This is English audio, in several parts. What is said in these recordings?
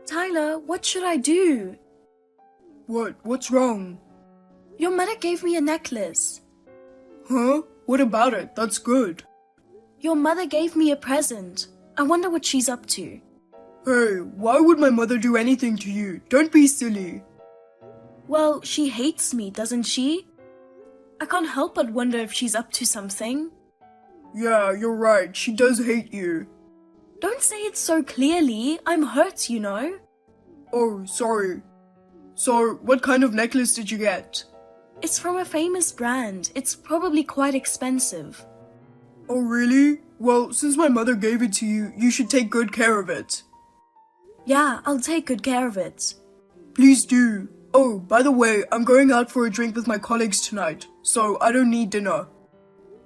Tyler, what should I do? What? What's wrong? Your mother gave me a necklace. Huh? What about it? That's good. Your mother gave me a present. I wonder what she's up to. Hey, why would my mother do anything to you? Don't be silly. Well, she hates me, doesn't she? I can't help but wonder if she's up to something. Yeah, you're right. She does hate you. Don't say it so clearly. I'm hurt, you know. Oh, sorry. So, what kind of necklace did you get? It's from a famous brand. It's probably quite expensive. Oh, really? Well, since my mother gave it to you, you should take good care of it. Yeah, I'll take good care of it. Please do. Oh, by the way, I'm going out for a drink with my colleagues tonight, so I don't need dinner.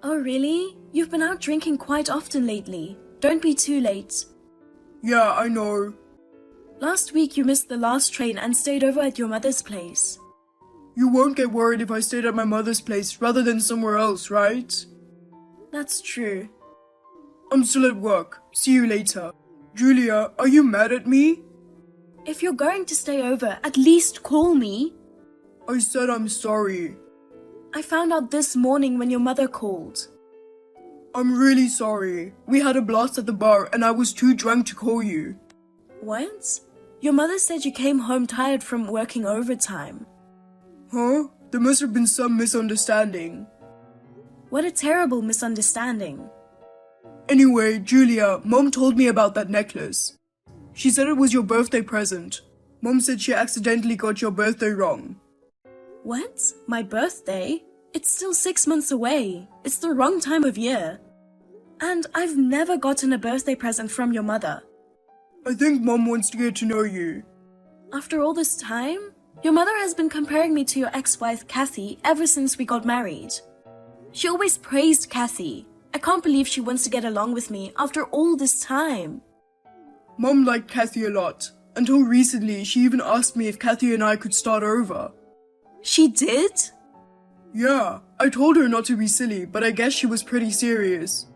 Oh, really? You've been out drinking quite often lately. Don't be too late. Yeah, I know. Last week you missed the last train and stayed over at your mother's place. You won't get worried if I stayed at my mother's place rather than somewhere else, right? That's true. I'm still at work. See you later. Julia, are you mad at me? If you're going to stay over, at least call me. I said I'm sorry. I found out this morning when your mother called. I'm really sorry. We had a blast at the bar and I was too drunk to call you. What? Your mother said you came home tired from working overtime. Huh? There must have been some misunderstanding. What a terrible misunderstanding. Anyway, Julia, Mom told me about that necklace. She said it was your birthday present. Mom said she accidentally got your birthday wrong. What? My birthday? It's still 6 months away. It's the wrong time of year. And I've never gotten a birthday present from your mother. I think Mom wants to get to know you. After all this time, your mother has been comparing me to your ex-wife Kathy ever since we got married. She always praised Kathy. I can't believe she wants to get along with me after all this time. Mom liked Kathy a lot. Until recently, she even asked me if Kathy and I could start over. She did? Yeah, I told her not to be silly, but I guess she was pretty serious.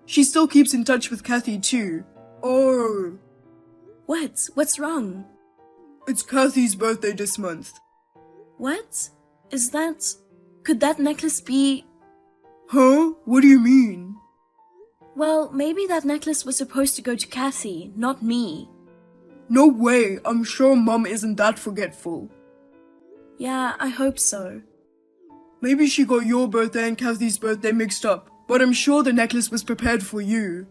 She still keeps in touch with Kathy too. Oh. What? What's wrong? It's Kathy's birthday this month. What? Is that... Could that necklace be... Huh? What do you mean? Well, maybe that necklace was supposed to go to Kathy, not me. No way, I'm sure Mom isn't that forgetful. Yeah, I hope so. Maybe she got your birthday and Kathy's birthday mixed up, but I'm sure the necklace was prepared for you.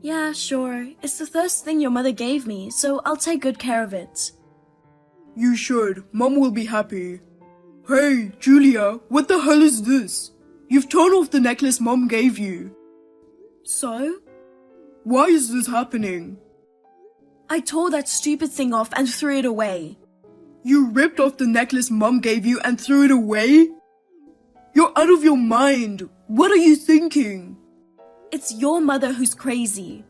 Yeah, sure. It's the first thing your mother gave me, so I'll take good care of it. You should. Mom will be happy. Hey, Julia, what the hell is this? You've torn off the necklace Mom gave you. So? Why is this happening? I tore that stupid thing off and threw it away. You ripped off the necklace Mom gave you and threw it away? You're out of your mind. What are you thinking? It's your mother who's crazy.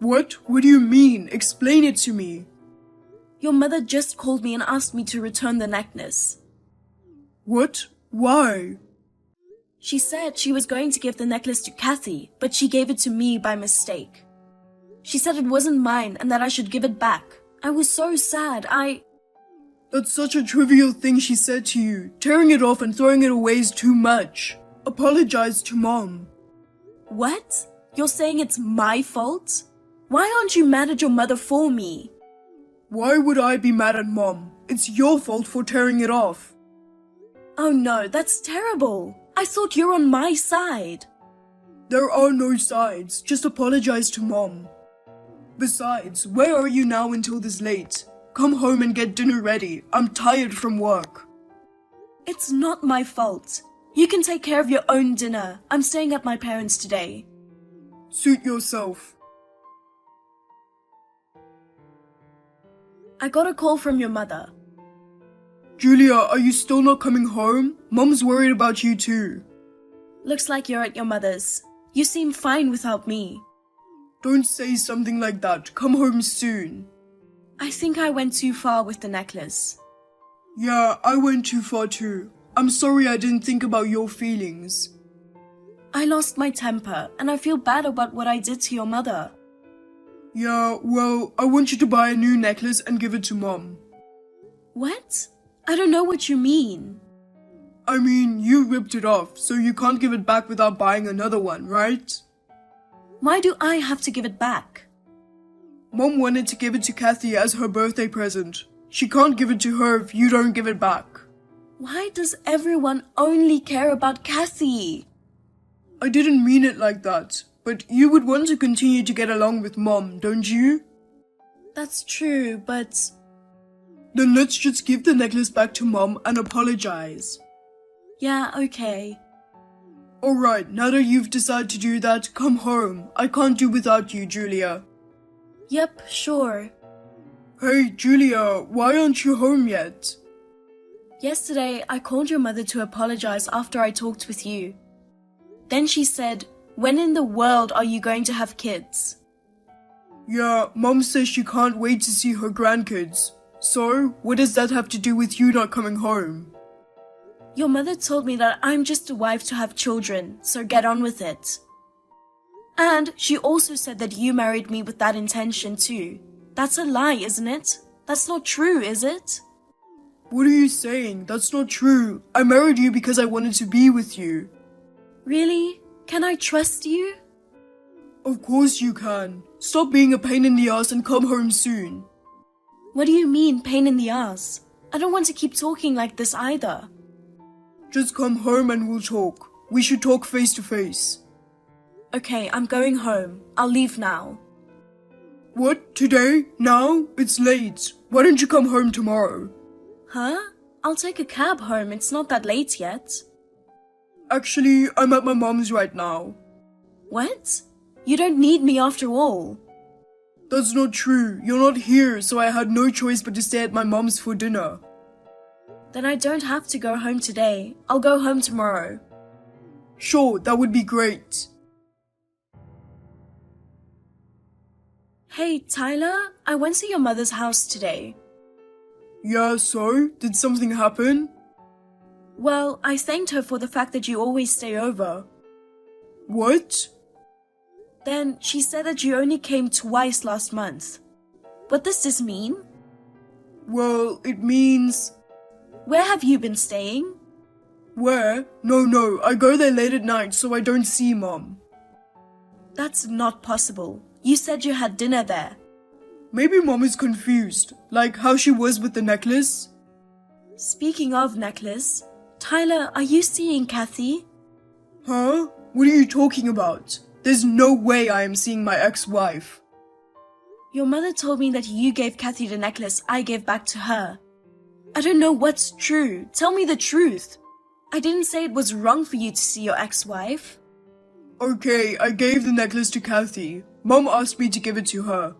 What? What do you mean? Explain it to me. Your mother just called me and asked me to return the necklace. What? Why? She said she was going to give the necklace to Kathy, but she gave it to me by mistake. She said it wasn't mine and that I should give it back. I was so sad. That's such a trivial thing she said to you. Tearing it off and throwing it away is too much. Apologize to Mom. What? You're saying it's my fault? Why aren't you mad at your mother for me? Why would I be mad at Mom? It's your fault for tearing it off. Oh no, that's terrible. I thought you're on my side. There are no sides. Just apologize to Mom. Besides, where are you now until this late? Come home and get dinner ready. I'm tired from work. It's not my fault. You can take care of your own dinner. I'm staying at my parents' today. Suit yourself. I got a call from your mother. Julia, are you still not coming home? Mom's worried about you too. Looks like you're at your mother's. You seem fine without me. Don't say something like that. Come home soon. I think I went too far with the necklace. Yeah, I went too far too. I'm sorry I didn't think about your feelings. I lost my temper and I feel bad about what I did to your mother. Yeah, well, I want you to buy a new necklace and give it to Mom. What? I don't know what you mean. I mean, you ripped it off, so you can't give it back without buying another one, right? Why do I have to give it back? Mom wanted to give it to Kathy as her birthday present. She can't give it to her if you don't give it back. Why does everyone only care about Kathy? I didn't mean it like that, but you would want to continue to get along with Mom, don't you? That's true, but Then let's just give the necklace back to Mom and apologize. yeah, okay. Alright, now that you've decided to do that, come home. I can't do without you, Julia. Yep, sure. Hey, Julia, why aren't you home yet? Yesterday, I called your mother to apologize after I talked with you. Then she said, "When in the world are you going to have kids?" Yeah, Mom says she can't wait to see her grandkids. So, what does that have to do with you not coming home? Your mother told me that I'm just a wife to have children, so get on with it. And she also said that you married me with that intention too. That's a lie, isn't it? That's not true, is it? What are you saying? That's not true. I married you because I wanted to be with you. Really? Can I trust you? Of course you can. Stop being a pain in the ass and come home soon. What do you mean, pain in the ass? I don't want to keep talking like this either. Just come home and we'll talk. We should talk face to face. Okay, I'm going home. I'll leave now. What? Today? Now? It's late. Why don't you come home tomorrow? Huh? I'll take a cab home. It's not that late yet. Actually, I'm at my mom's right now. What? You don't need me after all. That's not true. You're not here, so I had no choice but to stay at my mom's for dinner. Then I don't have to go home today. I'll go home tomorrow. Sure, that would be great. Hey, Tyler, I went to your mother's house today. Yeah, so? Did something happen? Well, I thanked her for the fact that you always stay over. What? Then she said that you only came twice last month. What does this mean? Well, it means... Where have you been staying? Where? No, I go there late at night so I don't see Mom. That's not possible. You said you had dinner there. Maybe Mom is confused, like how she was with the necklace. Speaking of necklace, Tyler, are you seeing Kathy? Huh? What are you talking about? There's no way I am seeing my ex-wife. Your mother told me that you gave Kathy the necklace I gave back to her. I don't know what's true. Tell me the truth. I didn't say it was wrong for you to see your ex-wife. Okay, I gave the necklace to Kathy. Mom asked me to give it to her.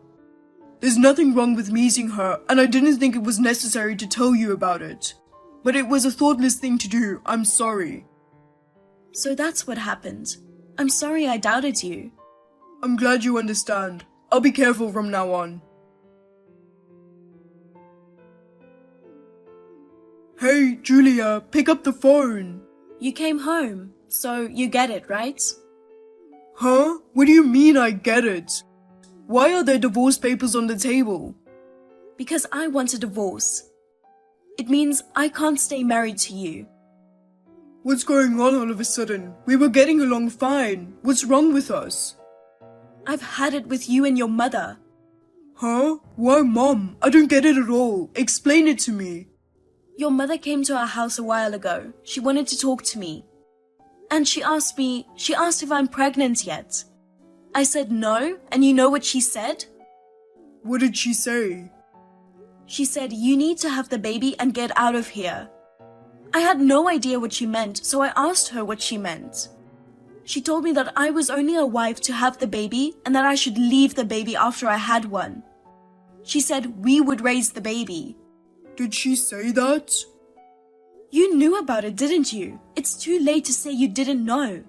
There's nothing wrong with meeting her, and I didn't think it was necessary to tell you about it. But it was a thoughtless thing to do. I'm sorry. So that's what happened. I'm sorry I doubted you. I'm glad you understand. I'll be careful from now on. Hey, Julia, pick up the phone. You came home, so you get it, right? Huh? What do you mean I get it? Why are there divorce papers on the table? Because I want a divorce. It means I can't stay married to you. What's going on all of a sudden? We were getting along fine. What's wrong with us? I've had it with you and your mother. Huh? Why, Mom? I don't get it at all. Explain it to me. Your mother came to our house a while ago. She wanted to talk to me. And she asked if I'm pregnant yet. I said no, and you know what she said? What did she say? She said, "You need to have the baby and get out of here." I had no idea what she meant, so I asked her what she meant. She told me that I was only a wife to have the baby and that I should leave the baby after I had one. She said we would raise the baby. Did she say that? You knew about it, didn't you? It's too late to say you didn't know.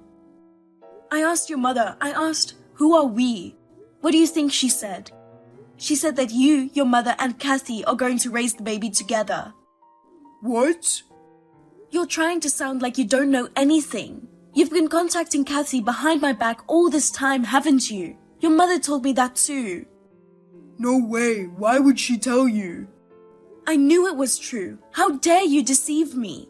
I asked your mother, who are we? What do you think she said? She said that you, your mother, and Kathy are going to raise the baby together. What? You're trying to sound like you don't know anything. You've been contacting Kathy behind my back all this time, haven't you? Your mother told me that too. No way, why would she tell you? I knew it was true. How dare you deceive me?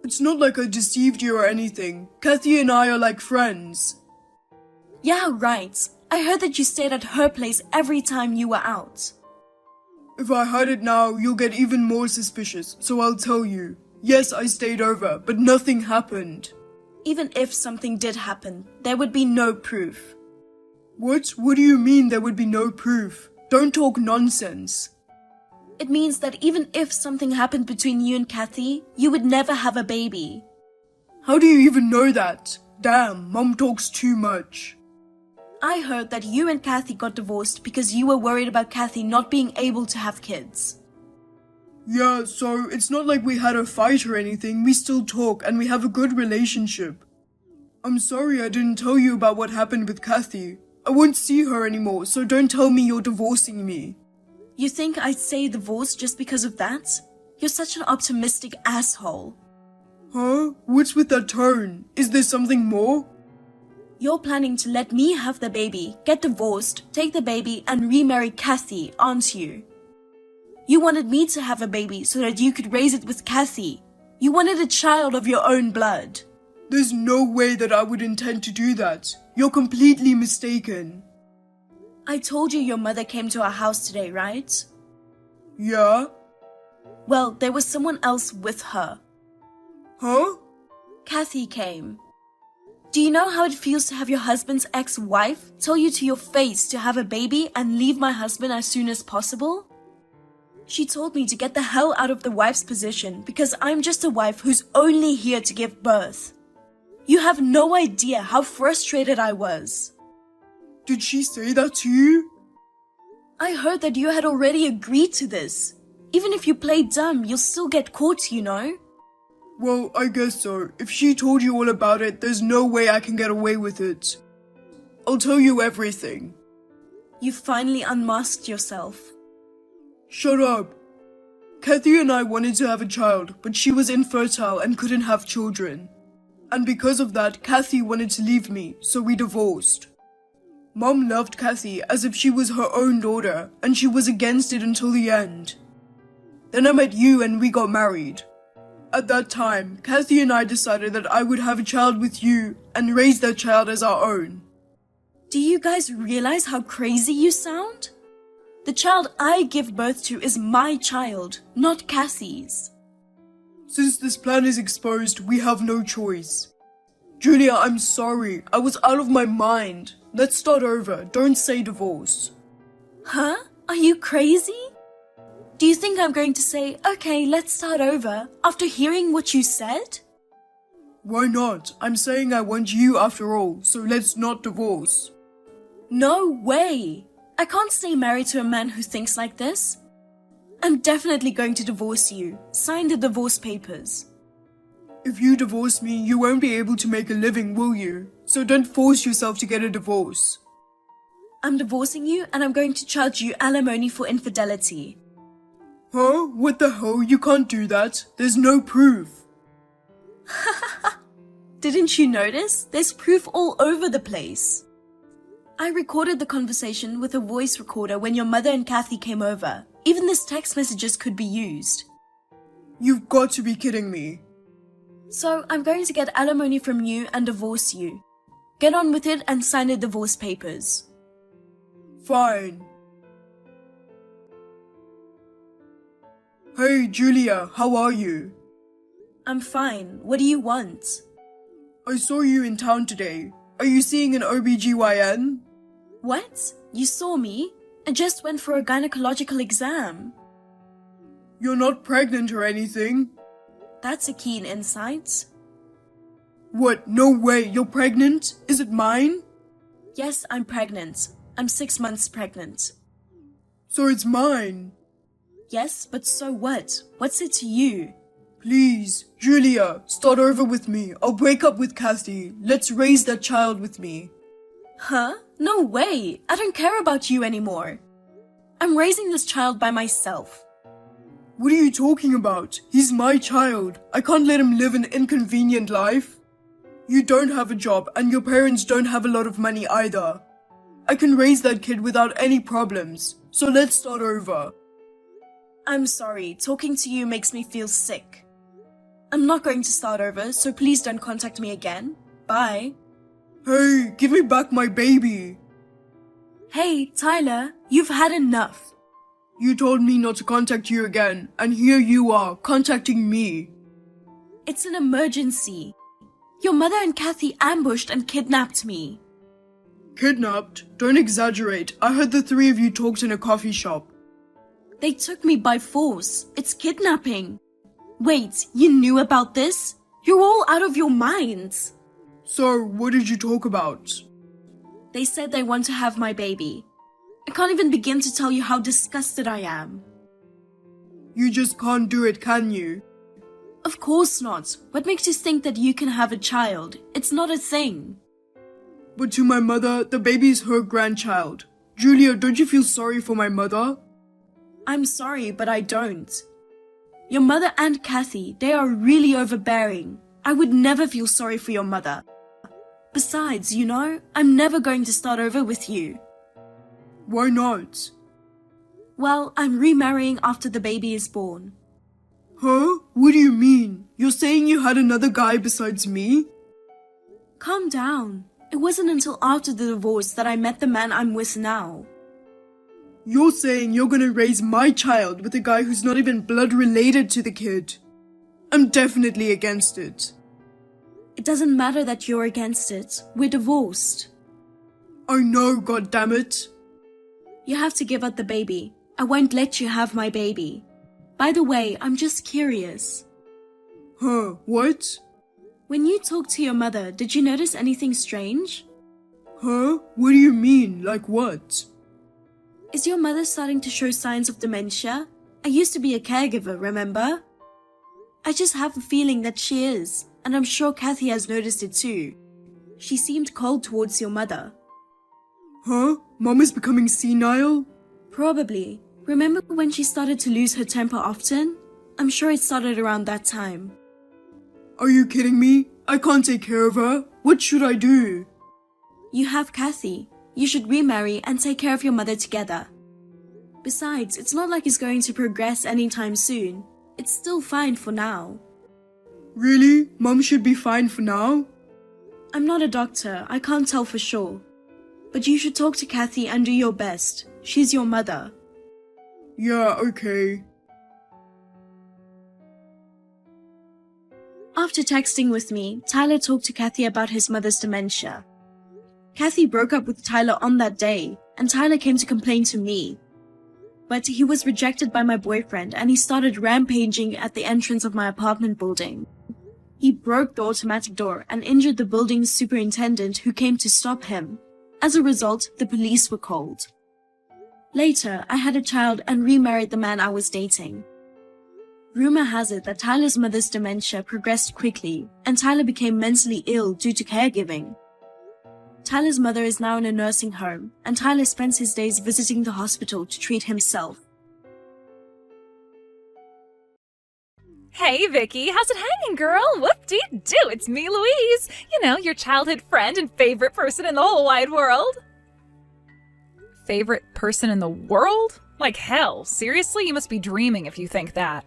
It's not like I deceived you or anything. Kathy and I are like friends. Yeah, right. I heard that you stayed at her place every time you were out. If I hide it now, you'll get even more suspicious, so I'll tell you. Yes, I stayed over, but nothing happened. Even if something did happen, there would be no proof. What? What do you mean there would be no proof? Don't talk nonsense. It means that even if something happened between you and Kathy, you would never have a baby. How do you even know that? Damn, Mom talks too much. I heard that you and Kathy got divorced because you were worried about Kathy not being able to have kids. Yeah, so it's not like we had a fight or anything. We still talk and we have a good relationship. I'm sorry I didn't tell you about what happened with Kathy. I won't see her anymore, so don't tell me you're divorcing me. You think I'd say divorce just because of that? You're such an optimistic asshole. Huh? What's with that tone? Is there something more? You're planning to let me have the baby, get divorced, take the baby, and remarry Kathy, aren't you? You wanted me to have a baby so that you could raise it with Kathy. You wanted a child of your own blood. There's no way that I would intend to do that. You're completely mistaken. I told you your mother came to our house today, right? Yeah? Well, there was someone else with her. Huh? Kathy came. Do you know how it feels to have your husband's ex-wife tell you to your face to have a baby and leave my husband as soon as possible? She told me to get the hell out of the wife's position because I'm just a wife who's only here to give birth. You have no idea how frustrated I was. Did she say that to you? I heard that you had already agreed to this. Even if you play dumb, you'll still get caught, you know? Well, I guess so. If she told you all about it, there's no way I can get away with it. I'll tell you everything. You finally unmasked yourself. Shut up. Kathy and I wanted to have a child, but she was infertile and couldn't have children. And because of that, Kathy wanted to leave me, so we divorced. Mom loved Kathy as if she was her own daughter, and she was against it until the end. Then I met you and we got married. At that time, Kathy and I decided that I would have a child with you and raise that child as our own. Do you guys realize how crazy you sound? The child I give birth to is my child, not Kathy's. Since this plan is exposed, we have no choice. Julia, I'm sorry. I was out of my mind. Let's start over. Don't say divorce. Huh? Are you crazy? Do you think I'm going to say, okay, let's start over, after hearing what you said? Why not? I'm saying I want you after all, so let's not divorce. No way! I can't stay married to a man who thinks like this. I'm definitely going to divorce you. Sign the divorce papers. If you divorce me, you won't be able to make a living, will you? So don't force yourself to get a divorce. I'm divorcing you and I'm going to charge you alimony for infidelity. Huh? What the hell? You can't do that. There's no proof. Didn't you notice? There's proof all over the place. I recorded the conversation with a voice recorder when your mother and Kathy came over. Even this text messages could be used. You've got to be kidding me. So I'm going to get alimony from you and divorce you. Get on with it and sign the divorce papers. Fine. Hey, Julia, how are you? I'm fine. What do you want? I saw you in town today. Are you seeing an OBGYN? What? You saw me? I just went for a gynecological exam. You're not pregnant or anything? That's a keen insight. What? No way, you're pregnant? Is it mine? Yes, I'm pregnant. I'm 6 months pregnant. So it's mine. Yes, but so what? What's it to you? Please, Julia, start over with me. I'll break up with Kathy. Let's raise that child with me. Huh? No way! I don't care about you anymore. I'm raising this child by myself. What are you talking about? He's my child. I can't let him live an inconvenient life. You don't have a job and your parents don't have a lot of money either. I can raise that kid without any problems, so let's start over. I'm sorry, talking to you makes me feel sick. I'm not going to start over, so please don't contact me again. Bye. Hey, give me back my baby. Hey, Tyler, you've had enough. You told me not to contact you again, and here you are, contacting me. It's an emergency. Your mother and Kathy ambushed and kidnapped me. Kidnapped? Don't exaggerate. I heard the three of you talked in a coffee shop. They took me by force. It's kidnapping. Wait, you knew about this? You're all out of your minds. So, what did you talk about? They said they want to have my baby. I can't even begin to tell you how disgusted I am. You just can't do it, can you? Of course not. What makes you think that you can have a child? It's not a thing. But to my mother, the baby is her grandchild. Julia, don't you feel sorry for my mother? I'm sorry, but I don't. Your mother and Kathy, they are really overbearing. I would never feel sorry for your mother. Besides, you know, I'm never going to start over with you. Why not? Well, I'm remarrying after the baby is born. Huh? What do you mean? You're saying you had another guy besides me? Calm down. It wasn't until after the divorce that I met the man I'm with now. You're saying you're gonna raise my child with a guy who's not even blood related to the kid. I'm definitely against it. It doesn't matter that you're against it. We're divorced. I know, goddammit. You have to give up the baby. I won't let you have my baby. By the way, I'm just curious. Huh, what? When you talked to your mother, did you notice anything strange? Huh? What do you mean? Like what? Is your mother starting to show signs of dementia? I used to be a caregiver, remember? I just have a feeling that she is, and I'm sure Kathy has noticed it too. She seemed cold towards your mother. Huh? Mom is becoming senile? Probably. Remember when she started to lose her temper often? I'm sure it started around that time. Are you kidding me? I can't take care of her. What should I do? You have Kathy. You should remarry and take care of your mother together. Besides, it's not like it's going to progress anytime soon. It's still fine for now. Really? Mom should be fine for now? I'm not a doctor. I can't tell for sure. But you should talk to Kathy and do your best. She's your mother. Yeah, okay. After texting with me, Tyler talked to Kathy about his mother's dementia. Kathy broke up with Tyler on that day, and Tyler came to complain to me. But he was rejected by my boyfriend, and he started rampaging at the entrance of my apartment building. He broke the automatic door and injured the building's superintendent, who came to stop him. As a result, the police were called. Later, I had a child and remarried the man I was dating. Rumor has it that Tyler's mother's dementia progressed quickly, and Tyler became mentally ill due to caregiving. Tyler's mother is now in a nursing home, and Tyler spends his days visiting the hospital to treat himself. Hey, Vicky, how's it hanging, girl? Whoop-dee-doo, it's me, Louise. You know, your childhood friend and favorite person in the whole wide world. Favorite person in the world? Like hell, seriously? You must be dreaming if you think that.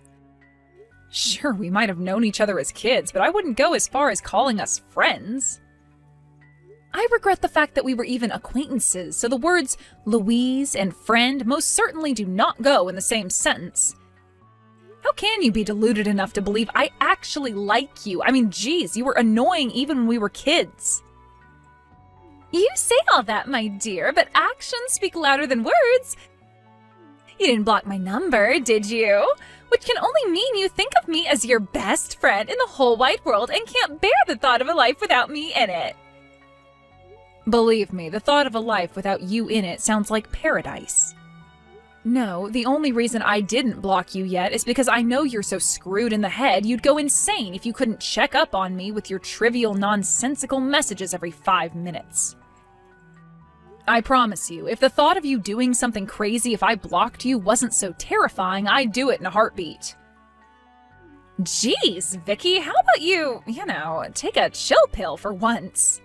Sure, we might have known each other as kids, but I wouldn't go as far as calling us friends. I regret the fact that we were even acquaintances, so the words Louise and friend most certainly do not go in the same sentence. How can you be deluded enough to believe I actually like you? I mean, geez, you were annoying even when we were kids. You say all that, my dear, but actions speak louder than words. You didn't block my number, did you? Which can only mean you think of me as your best friend in the whole wide world and can't bear the thought of a life without me in it. Believe me, the thought of a life without you in it sounds like paradise. No, the only reason I didn't block you yet is because I know you're so screwed in the head you'd go insane if you couldn't check up on me with your trivial, nonsensical messages every 5 minutes. I promise you, if the thought of you doing something crazy if I blocked you wasn't so terrifying, I'd do it in a heartbeat. Jeez, Vicky, how about you, take a chill pill for once?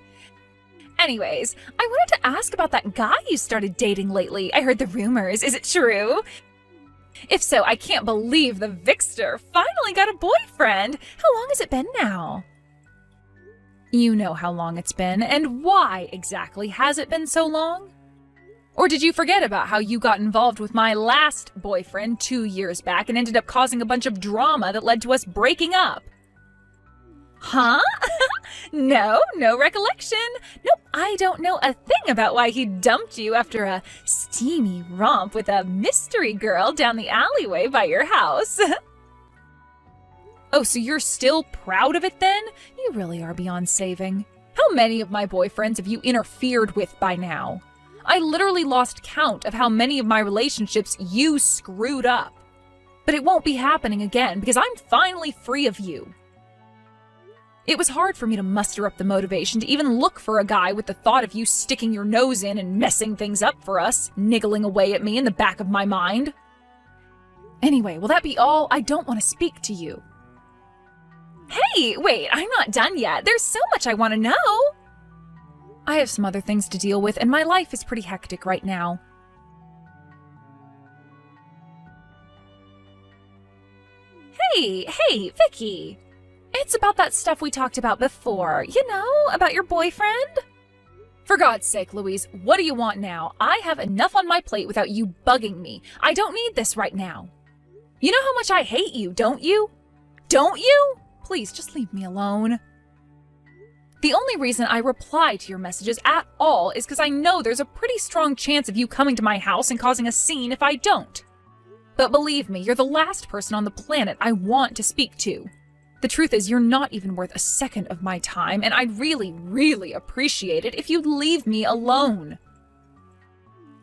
Anyways, I wanted to ask about that guy you started dating lately. I heard the rumors. Is it true? If so, I can't believe the Vixter finally got a boyfriend. How long has it been now? You know how long it's been, and why exactly has it been so long? Or did you forget about how you got involved with my last boyfriend 2 years back and ended up causing a bunch of drama that led to us breaking up? Huh? No recollection. Nope, I don't know a thing about why he dumped you after a steamy romp with a mystery girl down the alleyway by your house. Oh, so you're still proud of it then? You really are beyond saving. How many of my boyfriends have you interfered with by now? I literally lost count of how many of my relationships you screwed up. But it won't be happening again because I'm finally free of you. It was hard for me to muster up the motivation to even look for a guy with the thought of you sticking your nose in and messing things up for us, niggling away at me in the back of my mind. Anyway, will that be all? I don't want to speak to you. Hey, wait, I'm not done yet. There's so much I want to know. I have some other things to deal with, and my life is pretty hectic right now. Hey, Vicky. It's about that stuff we talked about before, you know, about your boyfriend. For God's sake, Louise, what do you want now? I have enough on my plate without you bugging me. I don't need this right now. You know how much I hate you, don't you? Don't you? Please, just leave me alone. The only reason I reply to your messages at all is because I know there's a pretty strong chance of you coming to my house and causing a scene if I don't. But believe me, you're the last person on the planet I want to speak to. The truth is, you're not even worth a second of my time, and I'd really, really appreciate it if you'd leave me alone.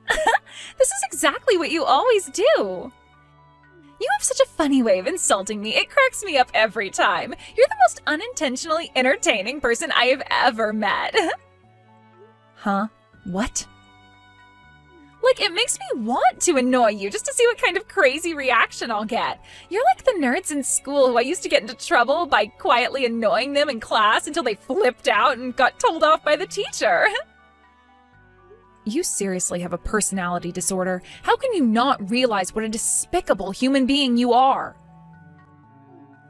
This is exactly what you always do. You have such a funny way of insulting me. It cracks me up every time. You're the most unintentionally entertaining person I have ever met. Huh? What? Like, it makes me want to annoy you just to see what kind of crazy reaction I'll get. You're like the nerds in school who I used to get into trouble by quietly annoying them in class until they flipped out and got told off by the teacher. You seriously have a personality disorder. How can you not realize what a despicable human being you are?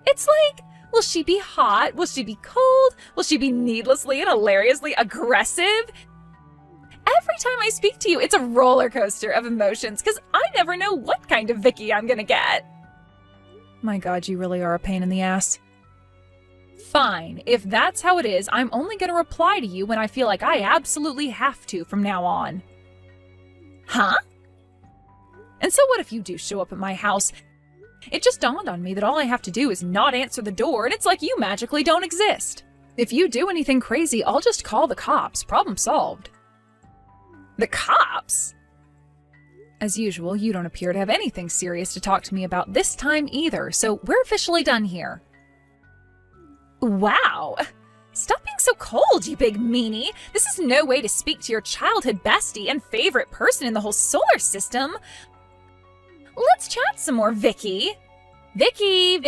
It's like, will she be hot? Will she be cold? Will she be needlessly and hilariously aggressive? Every time I speak to you, it's a roller coaster of emotions because I never know what kind of Vicky I'm gonna get. My God, you really are a pain in the ass. Fine, if that's how it is, I'm only gonna reply to you when I feel like I absolutely have to from now on. Huh? And so what if you do show up at my house? It just dawned on me that all I have to do is not answer the door and it's like you magically don't exist. If you do anything crazy, I'll just call the cops. Problem solved. The cops? As usual, you don't appear to have anything serious to talk to me about this time either, so we're officially done here. Wow! Stop being so cold, you big meanie! This is no way to speak to your childhood bestie and favorite person in the whole solar system. Let's chat some more, Vicky. Vicky!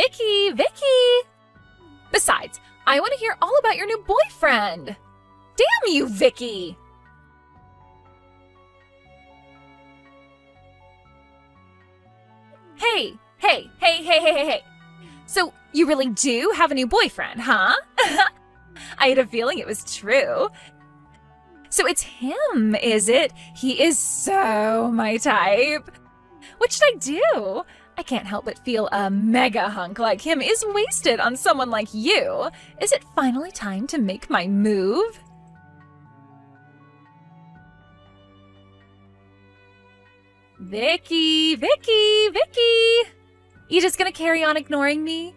Besides, I want to hear all about your new boyfriend. Damn you, Vicky! Hey. So, you really do have a new boyfriend, huh? I had a feeling it was true. So it's him, is it? He is so my type. What should I do? I can't help but feel a mega hunk like him is wasted on someone like you. Is it finally time to make my move? Vicky! You just gonna carry on ignoring me?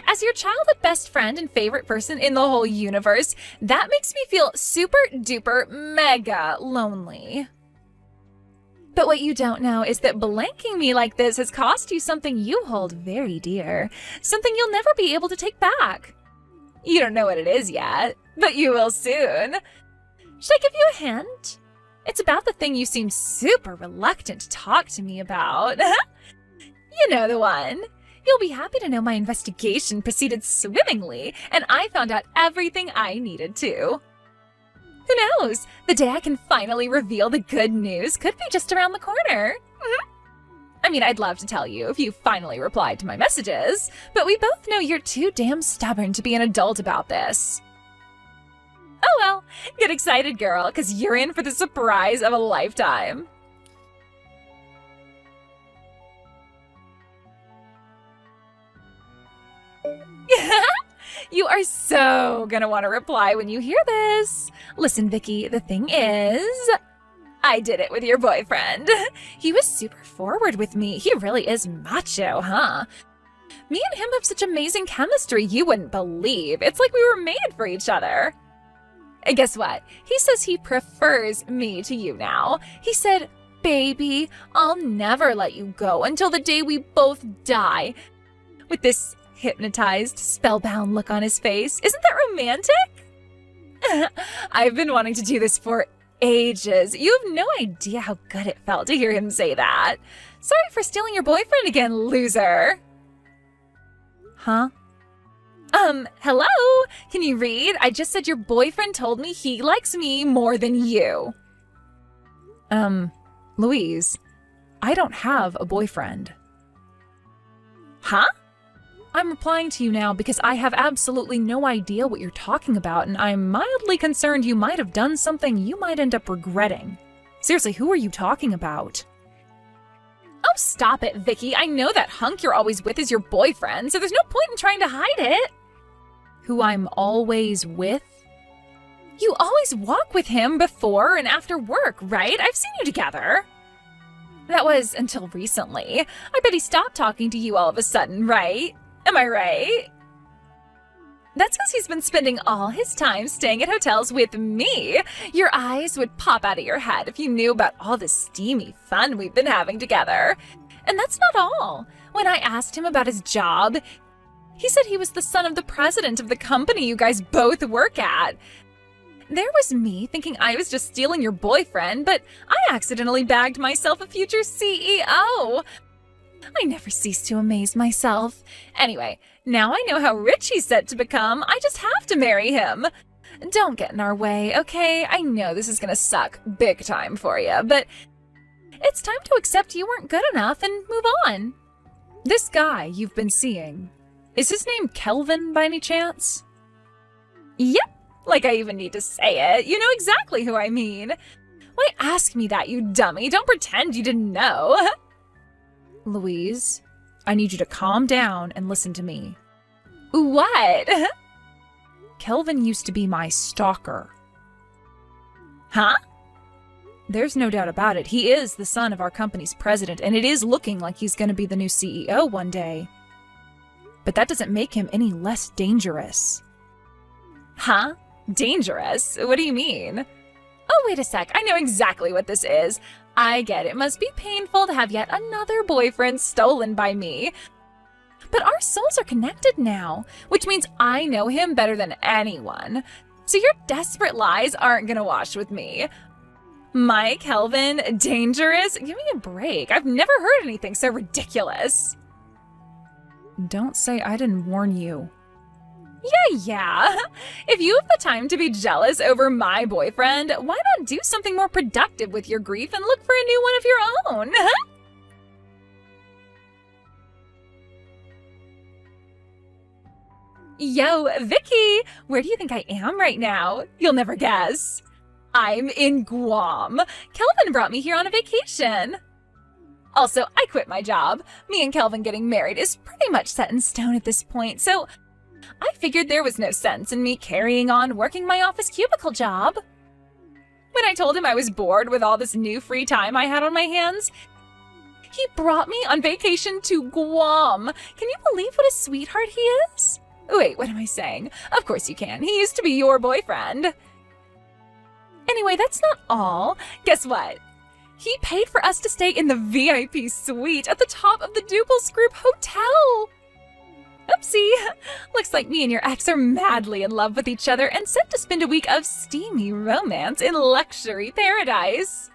As your childhood best friend and favorite person in the whole universe, that makes me feel super duper mega lonely. But what you don't know is that blanking me like this has cost you something you hold very dear, something you'll never be able to take back. You don't know what it is yet, but you will soon. Should I give you a hint? It's about the thing you seem super reluctant to talk to me about. You know the one. You'll be happy to know my investigation proceeded swimmingly, and I found out everything I needed to. Who knows? The day I can finally reveal the good news could be just around the corner. I mean, I'd love to tell you if you finally replied to my messages, but we both know you're too damn stubborn to be an adult about this. Oh well, get excited, girl, because you're in for the surprise of a lifetime. You are so gonna want to reply when you hear this. Listen, Vicky, the thing is, I did it with your boyfriend. He was super forward with me. He really is macho, huh? Me and him have such amazing chemistry you wouldn't believe. It's like we were made for each other. And guess what? He says he prefers me to you now. He said, baby, I'll never let you go until the day we both die. With this hypnotized, spellbound look on his face. Isn't that romantic? I've been wanting to do this for ages. You have no idea how good it felt to hear him say that. Sorry for stealing your boyfriend again, loser. Huh? Hello? Can you read? I just said your boyfriend told me he likes me more than you. Louise, I don't have a boyfriend. Huh? I'm replying to you now because I have absolutely no idea what you're talking about, and I'm mildly concerned you might have done something you might end up regretting. Seriously, who are you talking about? Oh, stop it, Vicky. I know that hunk you're always with is your boyfriend, so there's no point in trying to hide it. Who I'm always with? You always walk with him before and after work, right? I've seen you together. That was until recently. I bet he stopped talking to you all of a sudden, right? Am I right? That's because he's been spending all his time staying at hotels with me. Your eyes would pop out of your head if you knew about all the steamy fun we've been having together. And that's not all. When I asked him about his job, he said he was the son of the president of the company you guys both work at. There was me thinking I was just stealing your boyfriend, but I accidentally bagged myself a future CEO. I never cease to amaze myself. Anyway, now I know how rich he's set to become. I just have to marry him. Don't get in our way, okay? I know this is gonna suck big time for you, but it's time to accept you weren't good enough and move on. This guy you've been seeing, is his name Kelvin by any chance? Yep, like I even need to say it. You know exactly who I mean. Why ask me that, you dummy? Don't pretend you didn't know. Louise, I need you to calm down and listen to me. What? Kelvin used to be my stalker. Huh? There's no doubt about it. He is the son of our company's president, and it is looking like he's going to be the new CEO one day. But that doesn't make him any less dangerous. Huh? Dangerous? What do you mean? Oh, wait a sec. I know exactly what this is. I get it. Must be painful to have yet another boyfriend stolen by me. But our souls are connected now, which means I know him better than anyone. So your desperate lies aren't gonna wash with me. My Kelvin, dangerous? Give me a break. I've never heard anything so ridiculous. Don't say I didn't warn you. Yeah. If you have the time to be jealous over my boyfriend, why not do something more productive with your grief and look for a new one of your own? Yo, Vicky, where do you think I am right now? You'll never guess. I'm in Guam. Kelvin brought me here on a vacation. Also, I quit my job. Me and Kelvin getting married is pretty much set in stone at this point, so I figured there was no sense in me carrying on working my office cubicle job. When I told him I was bored with all this new free time I had on my hands, he brought me on vacation to Guam. Can you believe what a sweetheart he is? Wait, what am I saying? Of course you can. He used to be your boyfriend. Anyway, that's not all. Guess what? He paid for us to stay in the VIP suite at the top of the Duples Group Hotel. Oopsie. Looks like me and your ex are madly in love with each other and set to spend a week of steamy romance in luxury paradise.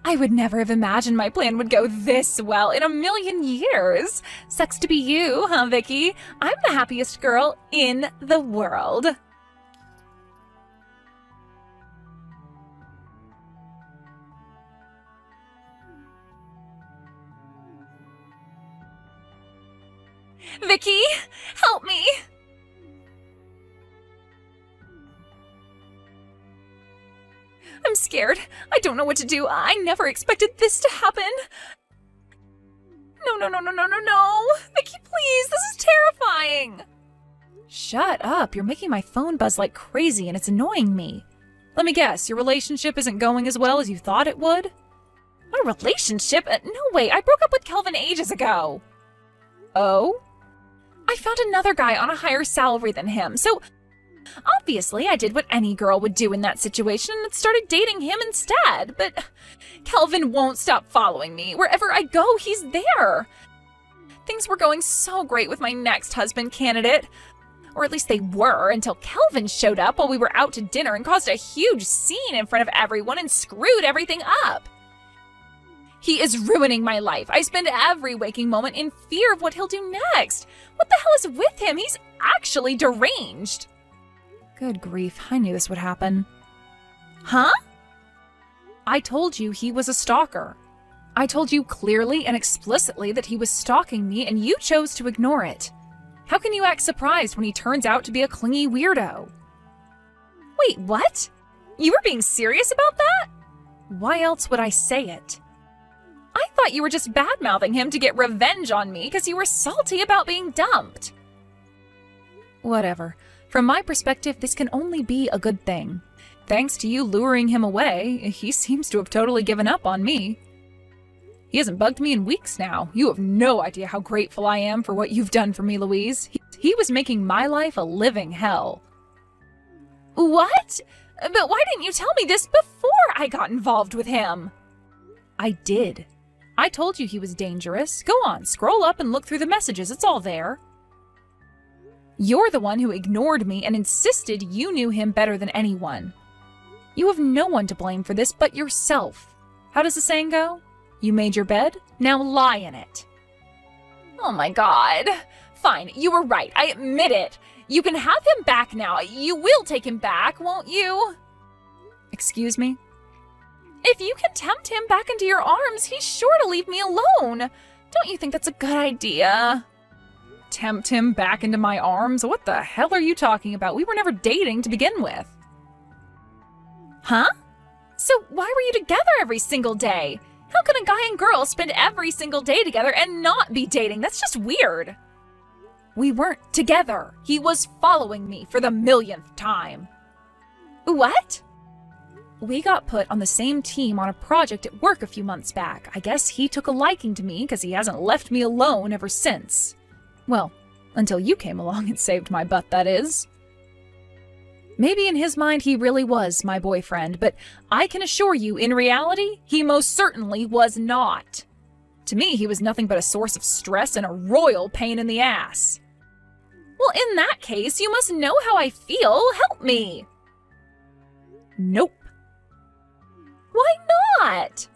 I would never have imagined my plan would go this well in a million years. Sucks to be you, huh, Vicky? I'm the happiest girl in the world. Vicky, help me! I'm scared. I don't know what to do. I never expected this to happen. No. Vicky, please, this is terrifying. Shut up. You're making my phone buzz like crazy and it's annoying me. Let me guess, your relationship isn't going as well as you thought it would? My relationship? No way, I broke up with Kelvin ages ago. Oh? I found another guy on a higher salary than him, so obviously I did what any girl would do in that situation and started dating him instead. But Kelvin won't stop following me. Wherever I go, he's there. Things were going so great with my next husband candidate. Or at least they were, until Kelvin showed up while we were out to dinner and caused a huge scene in front of everyone and screwed everything up. He is ruining my life. I spend every waking moment in fear of what he'll do next. What the hell is with him? He's actually deranged. Good grief, I knew this would happen. Huh? I told you he was a stalker. I told you clearly and explicitly that he was stalking me and you chose to ignore it. How can you act surprised when he turns out to be a clingy weirdo? Wait, what? You were being serious about that? Why else would I say it? I thought you were just bad-mouthing him to get revenge on me because you were salty about being dumped. Whatever. From my perspective, this can only be a good thing. Thanks to you luring him away, he seems to have totally given up on me. He hasn't bugged me in weeks now. You have no idea how grateful I am for what you've done for me, Louise. He was making my life a living hell. What? But why didn't you tell me this before I got involved with him? I did. I told you he was dangerous. Go on, scroll up and look through the messages. It's all there. You're the one who ignored me and insisted you knew him better than anyone. You have no one to blame for this but yourself. How does the saying go? You made your bed, now lie in it. Oh my god. Fine, you were right. I admit it. You can have him back now. You will take him back, won't you? Excuse me? If you can tempt him back into your arms, he's sure to leave me alone. Don't you think that's a good idea? Tempt him back into my arms? What the hell are you talking about? We were never dating to begin with. Huh? So why were you together every single day? How can a guy and girl spend every single day together and not be dating? That's just weird. We weren't together. He was following me for the millionth time. What? We got put on the same team on a project at work a few months back. I guess he took a liking to me because he hasn't left me alone ever since. Well, until you came along and saved my butt, that is. Maybe in his mind he really was my boyfriend, but I can assure you, in reality, he most certainly was not. To me, he was nothing but a source of stress and a royal pain in the ass. Well, in that case, you must know how I feel. Help me. Nope. Why not?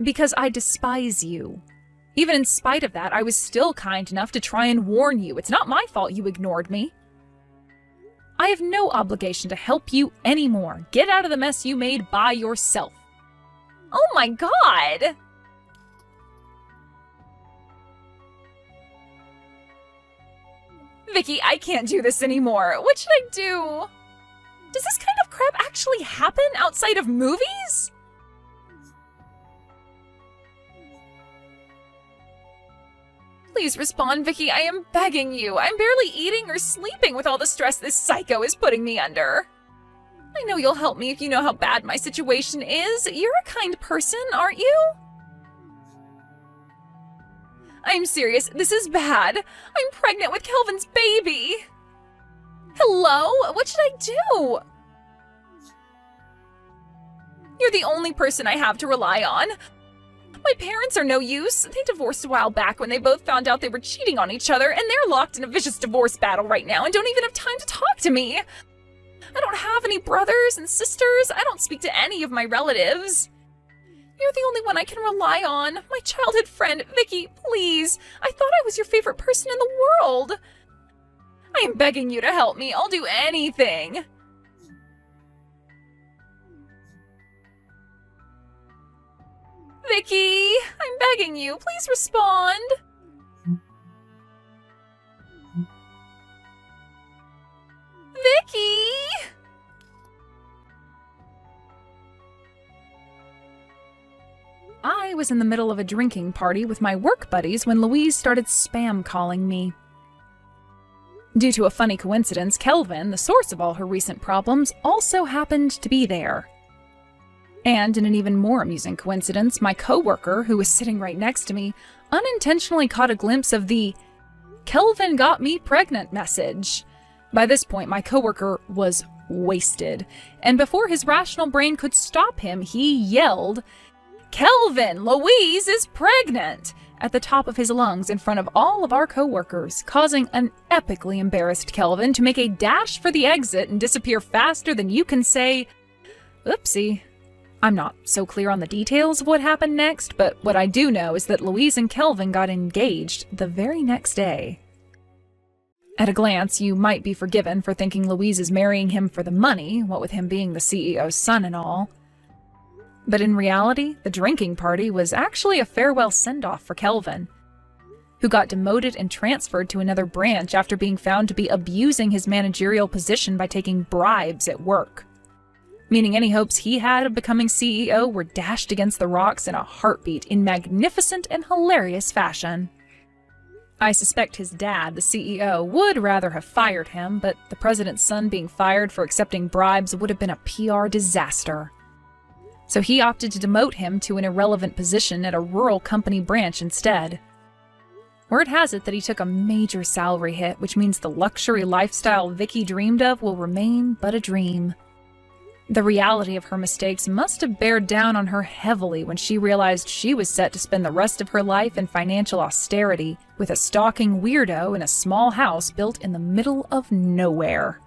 Because I despise you. Even in spite of that, I was still kind enough to try and warn you. It's not my fault you ignored me. I have no obligation to help you anymore. Get out of the mess you made by yourself. Oh my god! Vicky, I can't do this anymore. What should I do? Does this kind of crap actually happen outside of movies? Please respond, Vicky. I am begging you. I'm barely eating or sleeping with all the stress this psycho is putting me under. I know you'll help me if you know how bad my situation is. You're a kind person, aren't you? I'm serious. This is bad. I'm pregnant with Kelvin's baby. Hello? What should I do? You're the only person I have to rely on. My parents are no use. They divorced a while back when they both found out they were cheating on each other, and they're locked in a vicious divorce battle right now and don't even have time to talk to me. I don't have any brothers and sisters. I don't speak to any of my relatives. You're the only one I can rely on. My childhood friend, Vicky, please. I thought I was your favorite person in the world. I am begging you to help me. I'll do anything. Vicky, I'm begging you. Please respond. was in the middle of a drinking party with my work buddies when Louise started spam calling me. Due to a funny coincidence, Kelvin, the source of all her recent problems, also happened to be there. And in an even more amusing coincidence, my coworker, who was sitting right next to me, unintentionally caught a glimpse of the "Kelvin got me pregnant" message. By this point, my coworker was wasted, and before his rational brain could stop him, he yelled, "Kelvin, Louise is pregnant!" at the top of his lungs in front of all of our coworkers, causing an epically embarrassed Kelvin to make a dash for the exit and disappear faster than you can say, "Oopsie." I'm not so clear on the details of what happened next, but what I do know is that Louise and Kelvin got engaged the very next day. At a glance, you might be forgiven for thinking Louise is marrying him for the money, what with him being the CEO's son and all. But in reality, the drinking party was actually a farewell send-off for Kelvin, who got demoted and transferred to another branch after being found to be abusing his managerial position by taking bribes at work, meaning any hopes he had of becoming CEO were dashed against the rocks in a heartbeat in magnificent and hilarious fashion. I suspect his dad, the CEO, would rather have fired him, but the president's son being fired for accepting bribes would have been a PR disaster. So he opted to demote him to an irrelevant position at a rural company branch instead. Word has it that he took a major salary hit, which means the luxury lifestyle Vicky dreamed of will remain but a dream. The reality of her mistakes must have bared down on her heavily when she realized she was set to spend the rest of her life in financial austerity with a stalking weirdo in a small house built in the middle of nowhere.